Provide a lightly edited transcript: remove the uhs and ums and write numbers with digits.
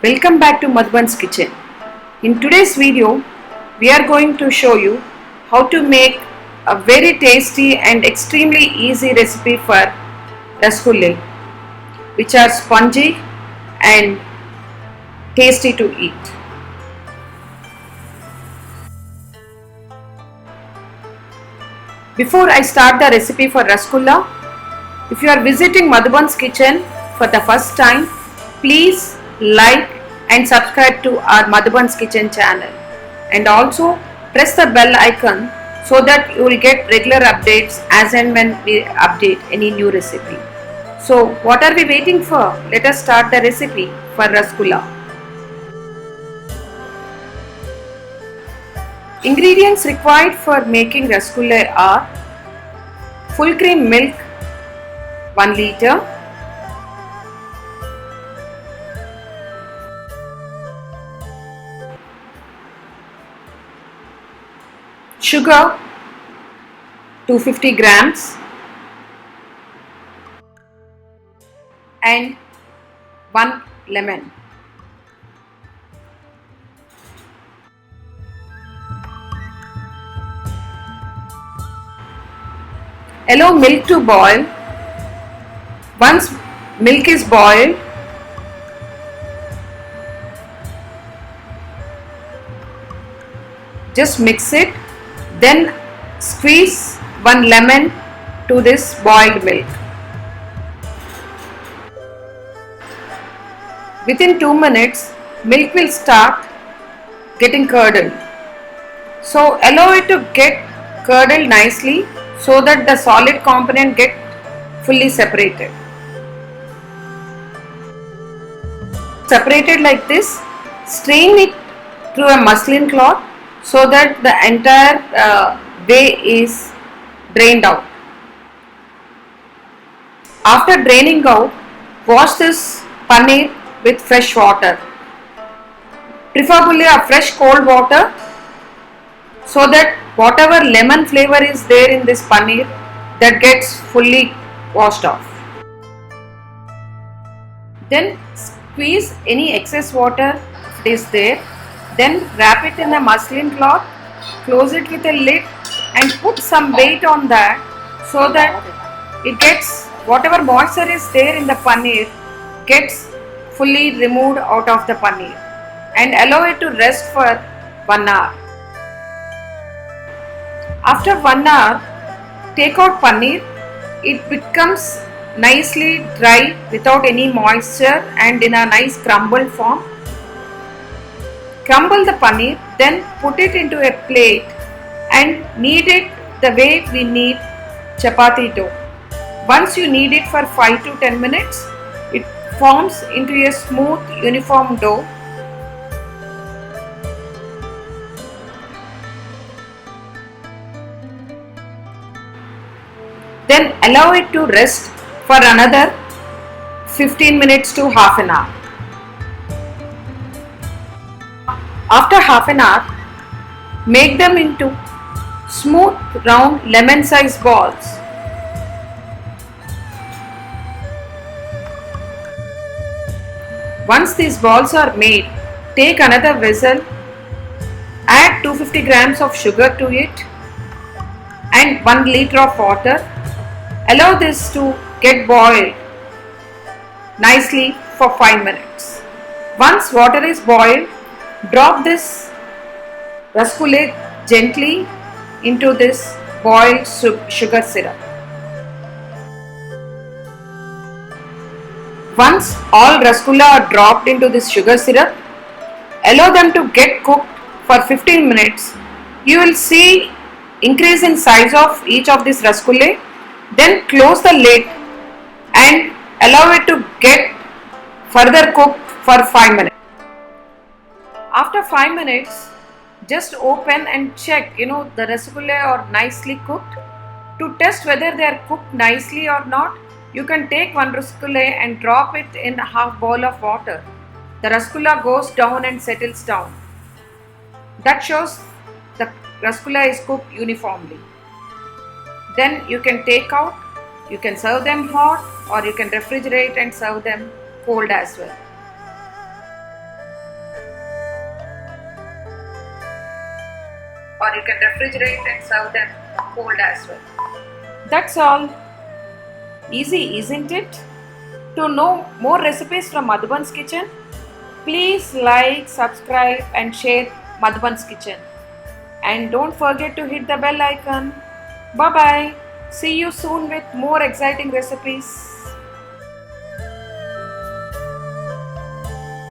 Welcome back to Madhuban's Kitchen. In today's video, we are going to show you how to make a very tasty and extremely easy recipe for rasgulle, which are spongy and tasty to eat. Before I start the recipe for rasgulla, if you are visiting Madhuban's Kitchen for the first time, please like and subscribe to our Madhuban's Kitchen channel, and also press the bell icon so that you will get regular updates as and when we update any new recipe. So what are we waiting for? Let us start the recipe for rasgulla. Ingredients required for making rasgulla are full cream milk 1 liter, sugar 250 grams, and 1 lemon. Allow milk to boil. Once milk is boiled, just mix it, then squeeze 1 lemon to this boiled milk. Within 2 minutes, milk will start getting curdled. So allow it to get curdled nicely so that the solid component get fully separated. Separated like this, strain it through a muslin cloth so that the entire whey is drained out. After draining out, wash this paneer with fresh water, preferably a fresh cold water, so that whatever lemon flavor is there in this paneer, that gets fully washed off. Then squeeze any excess water if it is there, then wrap it in a muslin cloth, close it with a lid and put some weight on that so that it gets, whatever moisture is there in the paneer gets fully removed out of the paneer, and allow it to rest for 1 hour. After 1 hour, take out paneer. It becomes nicely dry without any moisture and in a nice crumbled form. Crumble the paneer, then put it into a plate and knead it the way we knead chapati dough. Once you knead it for 5 to 10 minutes, it forms into a smooth uniform dough. Then allow it to rest for another 15 minutes to half an hour. After half an hour, make them into smooth round lemon sized balls. Once these balls are made, take another vessel, add 250 grams of sugar to it and 1 liter of water. Allow this to get boiled nicely for 5 minutes. Once water is boiled, drop this rasgulle gently into this boiled sugar syrup. Once all rasgulla are dropped into this sugar syrup, allow them to get cooked for 15 minutes. You will see increase in size of each of these rasgulle. Then close the lid and allow it to get further cooked for 5 minutes. After 5 minutes, just open and check, the rasgulle are nicely cooked. To test whether they are cooked nicely or not, you can take 1 rasgulle and drop it in a half bowl of water. The rasgulla goes down and settles down. That shows the rasgulla is cooked uniformly. Then you can take out, you can serve them hot or you can refrigerate and serve them cold as well. or you can refrigerate and serve them cold as well. That's all. Easy, isn't it? To know more recipes from Madhuban's Kitchen, please like, subscribe and share Madhuban's Kitchen. And don't forget to hit the bell icon. Bye bye. See you soon with more exciting recipes.